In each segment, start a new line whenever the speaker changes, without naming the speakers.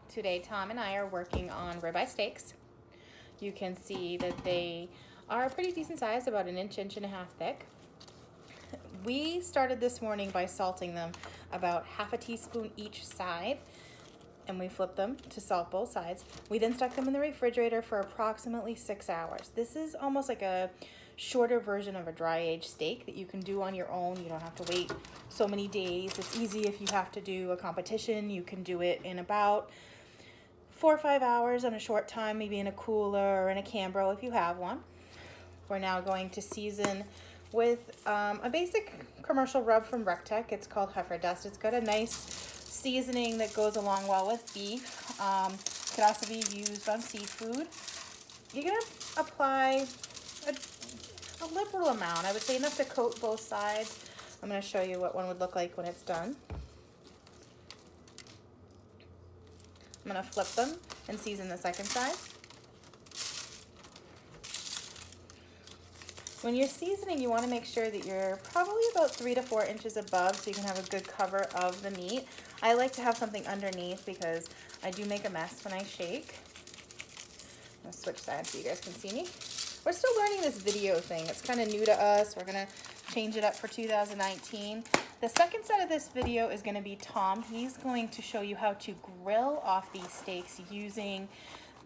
Today Tom and I are working on ribeye steaks. You can see that they are pretty decent size, about an inch, inch and a half thick. We started this morning by salting them about half a teaspoon each side, and we flipped them to salt both sides. We then stuck them in the refrigerator for approximately 6 hours. This is almost like a shorter version of a dry aged steak that you can do on your own. You don't have to wait so many days. It's easy if you have to do a competition. You can do it in about 4 or 5 hours in a short time, maybe in a cooler or in a Cambro if you have one. We're now going to season with a basic commercial rub from Rec Tec. It's called Heifer Dust. It's got a nice seasoning that goes along well with beef. It could also be used on seafood. You're gonna apply a liberal amount. I would say enough to coat both sides. I'm gonna show you what one would look like when it's done. I'm gonna flip them and season the second side. When you're seasoning, you want to make sure that you're probably about 3 to 4 inches above so you can have a good cover of the meat. I like to have something underneath because I do make a mess when I shake. I'm gonna switch sides so you guys can see me. We're still learning this video thing. It's kind of new to us. We're gonna change it up for 2019. The second set of this video is gonna be Tom. He's going to show you how to grill off these steaks using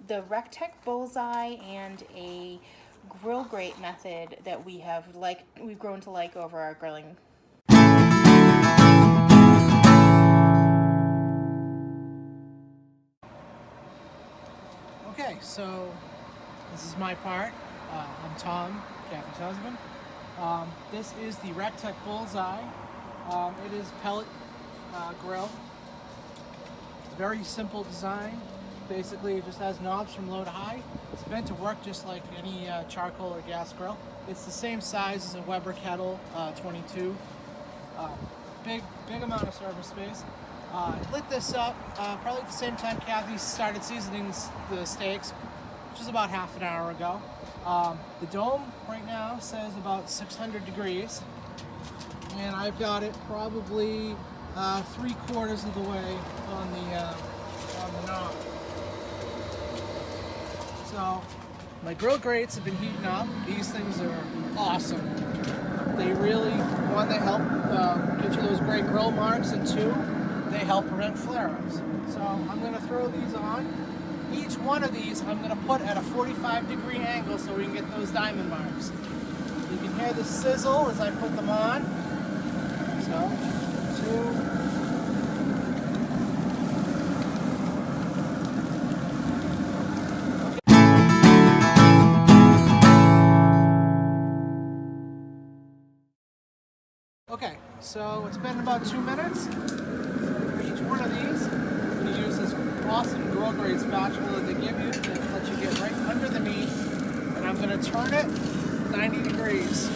the Rec Tec Bullseye and a grill grate method that we've grown to like over our grilling.
Okay, so this is my part. I'm Tom, Kathy's husband. This is the Rec Tec Bullseye. It is pellet grill. Very simple design. Basically, it just has knobs from low to high. It's meant to work just like any charcoal or gas grill. It's the same size as a Weber kettle, 22. Big amount of service space. Lit this up probably at the same time Kathy started seasoning the steaks, which is about half an hour ago. The dome right now says about 600 degrees, and I've got it probably 3/4 of the way on the knob. So my grill grates have been heating up. These things are awesome. They really, one, they help get you those great grill marks, and two, they help prevent flare-ups. So I'm going to throw these on. Each one of these I'm going to put at a 45-degree angle so we can get those diamond marks. You can hear the sizzle as I put them on. So, 2. Okay, so it's been about 2 minutes. For each one of these, I'm going to use this awesome grill grate spatula that they give you that lets you get right under the meat, and I'm going to turn it 90 degrees.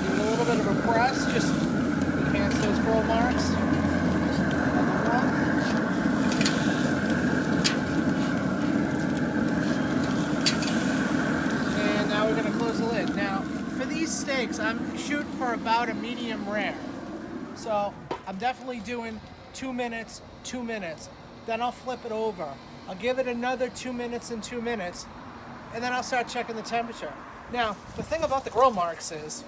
Give it a little bit of a press, just enhance those grill marks. We're going to close the lid. Now, for these steaks, I'm shooting for about a medium rare. So I'm definitely doing 2 minutes, 2 minutes. Then I'll flip it over. I'll give it another 2 minutes and 2 minutes, and then I'll start checking the temperature. Now, the thing about the grill marks is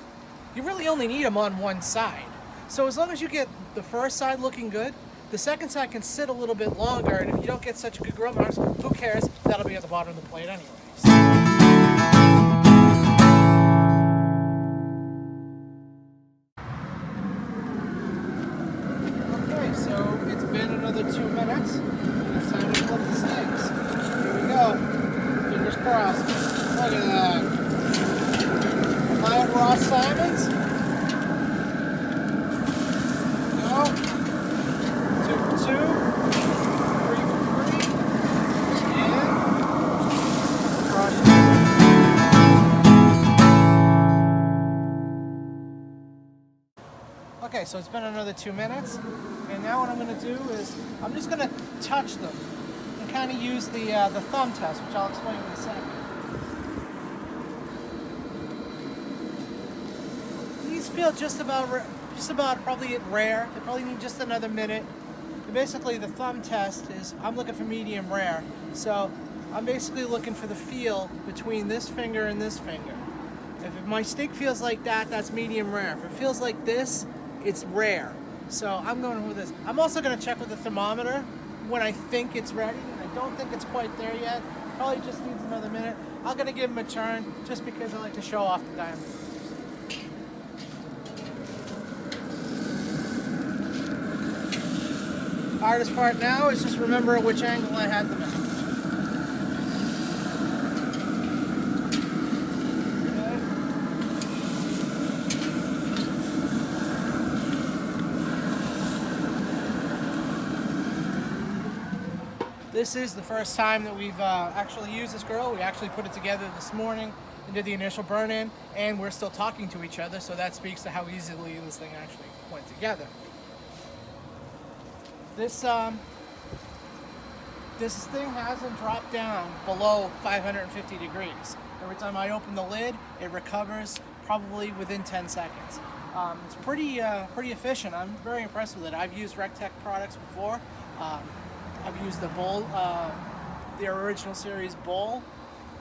you really only need them on one side. So as long as you get the first side looking good, the second side can sit a little bit longer, and if you don't get such good grill marks, who cares? That'll be at the bottom of the plate anyways. So it's been another 2 minutes. It's time to flip the steaks. Here we go. Fingers crossed. Look at that. Am I at Ross Simon's? Go. 2 for 2. 3 for 3. And crush. Okay, so it's been another 2 minutes, and now what I'm going to do is I'm just going to touch them and kind of use the thumb test, which I'll explain in a second. feel just about probably rare. They probably need just another minute. And basically, the thumb test is I'm looking for medium rare. So I'm basically looking for the feel between this finger and this finger. If my steak feels like that, that's medium rare. If it feels like this, it's rare. So I'm going with this. I'm also going to check with the thermometer when I think it's ready, and I don't think it's quite there yet. Probably just needs another minute. I'm going to give him a turn just because I like to show off the diameter. Hardest part now is just remember which angle I had them at. This is the first time that we've actually used this grill. We actually put it together this morning and did the initial burn-in, and we're still talking to each other, so that speaks to how easily this thing actually went together. This thing hasn't dropped down below 550 degrees. Every time I open the lid, it recovers probably within 10 seconds. It's pretty efficient. I'm very impressed with it. I've used Rec Tec products before. I've used the Bull, the original series Bull,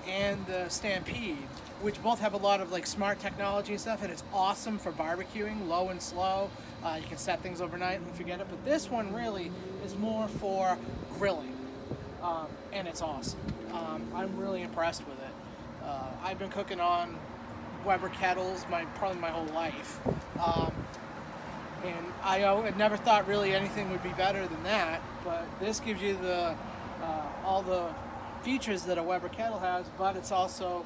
and the Stampede, which both have a lot of like smart technology and stuff, and it's awesome for barbecuing, low and slow. You can set things overnight and forget it, but this one really is more for grilling, and it's awesome. I'm really impressed with it. I've been cooking on Weber kettles probably my whole life. And I never thought really anything would be better than that, but this gives you all the features that a Weber kettle has, but it's also,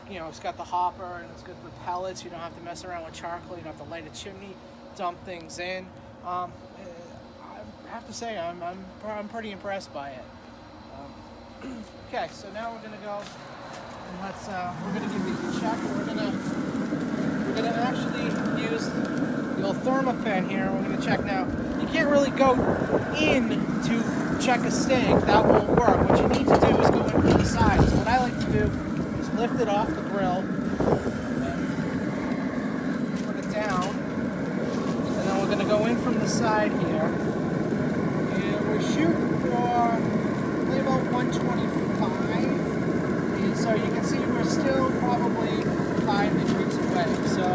it's got the hopper and it's got the pellets. You don't have to mess around with charcoal. You don't have to light a chimney, dump things in. I have to say I'm pretty impressed by it. Okay, so now we're gonna go and we're gonna give you a check. We're gonna actually use the old thermopen here. We're gonna check now. You can't really go in to check a steak. That won't work. What you need to do is go in from the side. So what I like to do is lift it off the grill, put it down, and then we're gonna go in from the side here. And we're shooting for maybe about 125. And so you can see we're still probably 5 degrees away. So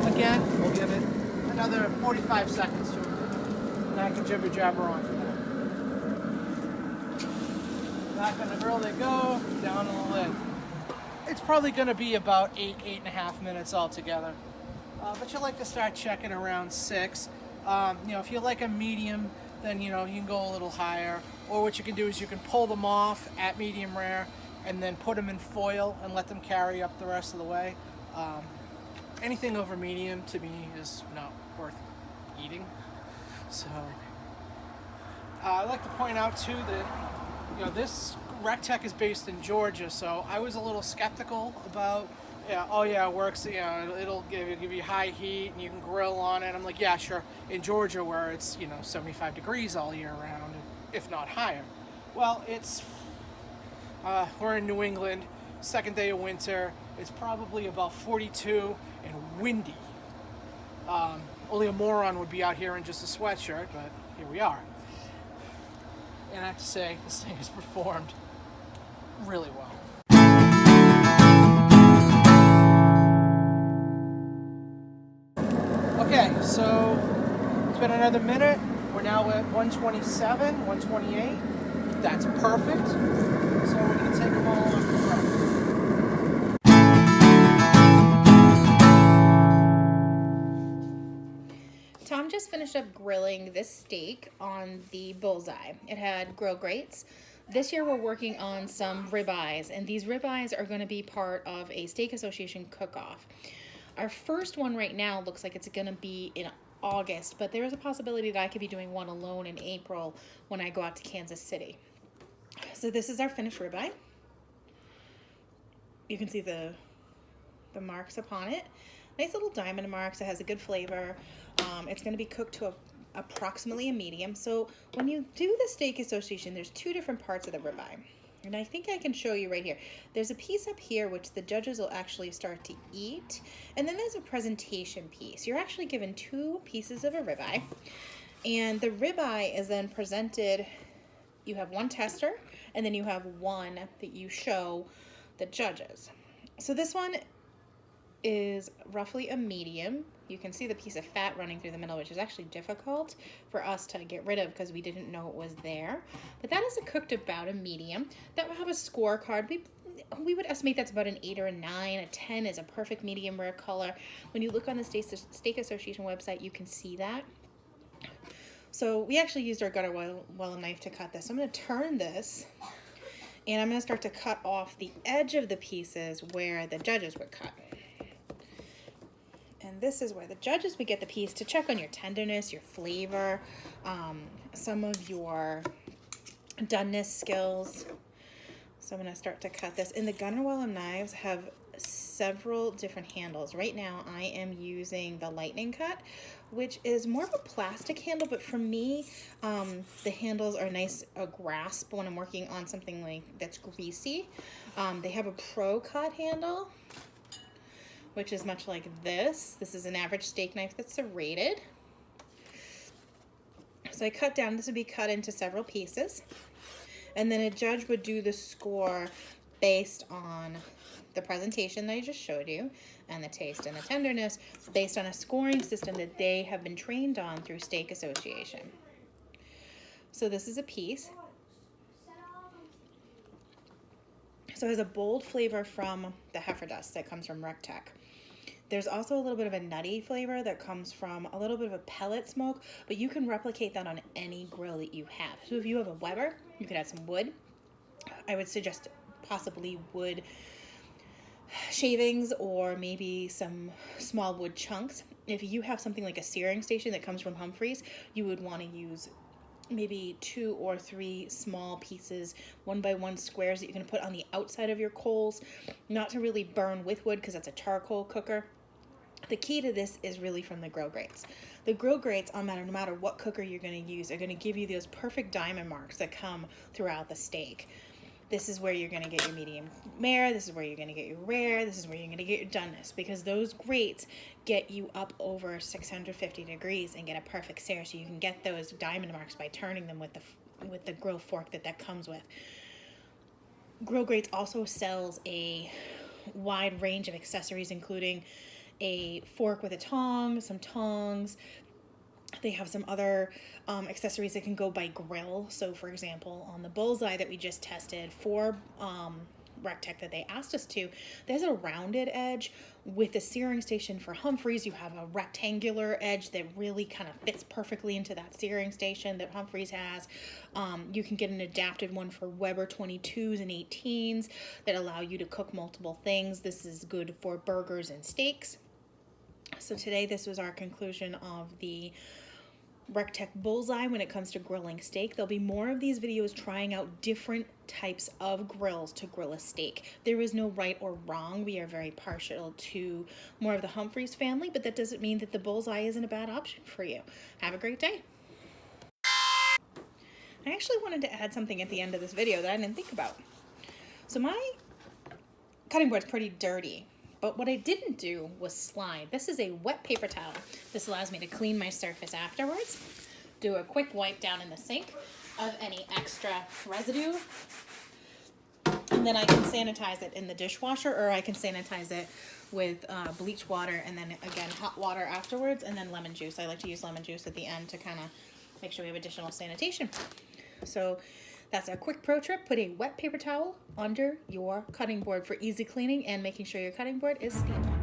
again, we'll give it another 45 seconds to it. And I can jibber jabber on for that. Back on the grill they go, down on the lid. It's probably going to be about 8.5 minutes altogether. But you like to start checking around 6. If you like a medium, then you can go a little higher. Or what you can do is you can pull them off at medium rare and then put them in foil and let them carry up the rest of the way. Anything over medium to me is not worth eating. So I'd like to point out too that this Rec Tec is based in Georgia, so I was a little skeptical about it works, it'll give you high heat and you can grill on it. I'm like, yeah, sure, in Georgia where it's 75 degrees all year round, if not higher. Well, it's we're in New England, second day of winter. It's probably about 42 and windy. Only a moron would be out here in just a sweatshirt, but here we are. And I have to say, this thing has performed really well. Okay, so it's been another minute. We're now at 127, 128. That's perfect. So we're going to take them all off the grill.
Tom just finished up grilling this steak on the Bullseye. It had grill grates. This year we're working on some ribeyes, and these ribeyes are going to be part of a Steak Association cook-off. Our first one right now looks like it's going to be in August, but there is a possibility that I could be doing one alone in April when I go out to Kansas City. So this is our finished ribeye. You can see the marks upon it. Nice little diamond marks. It has a good flavor. It's going to be cooked to approximately a medium. So when you do the Steak Association, there's two different parts of the ribeye. And I think I can show you right here. There's a piece up here which the judges will actually start to eat. And then there's a presentation piece. You're actually given 2 pieces of a ribeye. And the ribeye is then presented. You have 1 tester, and then you have 1 that you show the judges. So this one is roughly a medium. You can see the piece of fat running through the middle, which is actually difficult for us to get rid of because we didn't know it was there. But that is cooked about a medium. That will have a scorecard. We would estimate that's about an 8 or a 9. A 10 is a perfect medium rare color. When you look on the Steak Association website, you can see that. So we actually used our gutter well knife to cut this. So I'm going to turn this, and I'm going to start to cut off the edge of the pieces where the judges would cut. And this is where the judges would get the piece to check on your tenderness, your flavor, some of your doneness skills. So I'm going to start to cut this. And the Gunner Wellham knives have several different handles. Right now I am using the lightning cut, which is more of a plastic handle, but for me, the handles are nice, a grasp when I'm working on something like that's greasy. They have a pro cut handle, which is much like this. This is an average steak knife that's serrated. So I cut down, this would be cut into several pieces. And then a judge would do the score based on the presentation that I just showed you and the taste and the tenderness based on a scoring system that they have been trained on through Steak Association. So this is a piece. So it has a bold flavor from the heifer dust that comes from Rec Tec. There's also a little bit of a nutty flavor that comes from a little bit of a pellet smoke, but you can replicate that on any grill that you have. So if you have a Weber, you could add some wood. I would suggest possibly wood shavings or maybe some small wood chunks. If you have something like a searing station that comes from Humphreys, you would want to use maybe 2 or 3 small pieces, 1x1 squares that you can put on the outside of your coals, not to really burn with wood because that's a charcoal cooker. The key to this is really from the grill grates. The grill grates, no matter what cooker you're going to use, are going to give you those perfect diamond marks that come throughout the steak. This is where you're going to get your medium rare, this is where you're going to get your rare, this is where you're going to get your doneness, because those grates get you up over 650 degrees and get a perfect sear, so you can get those diamond marks by turning them with the grill fork that comes with. Grill Grates also sells a wide range of accessories, including a fork with a tong, some tongs. They have some other accessories that can go by grill. So for example, on the Bullseye that we just tested for Rec Tec that they asked us to, there's a rounded edge. With the searing station for Humphreys, you have a rectangular edge that really kind of fits perfectly into that searing station that Humphreys has. You can get an adapted one for Weber 22s and 18s that allow you to cook multiple things. This is good for burgers and steaks. So today this was our conclusion of the Rec Tec Bullseye when it comes to grilling steak. There'll be more of these videos trying out different types of grills to grill a steak. There is no right or wrong. We are very partial to more of the Humphreys family, but that doesn't mean that the Bullseye isn't a bad option for you. Have a great day. I actually wanted to add something at the end of this video that I didn't think about. So my cutting board's pretty dirty. But what I didn't do was slide. This is a wet paper towel. This allows me to clean my surface afterwards. Do a quick wipe down in the sink of any extra residue. And then I can sanitize it in the dishwasher, or I can sanitize it with bleach water and then again hot water afterwards, and then lemon juice. I like to use lemon juice at the end to kind of make sure we have additional sanitation. So that's a quick pro tip. Put a wet paper towel under your cutting board for easy cleaning and making sure your cutting board is steaming.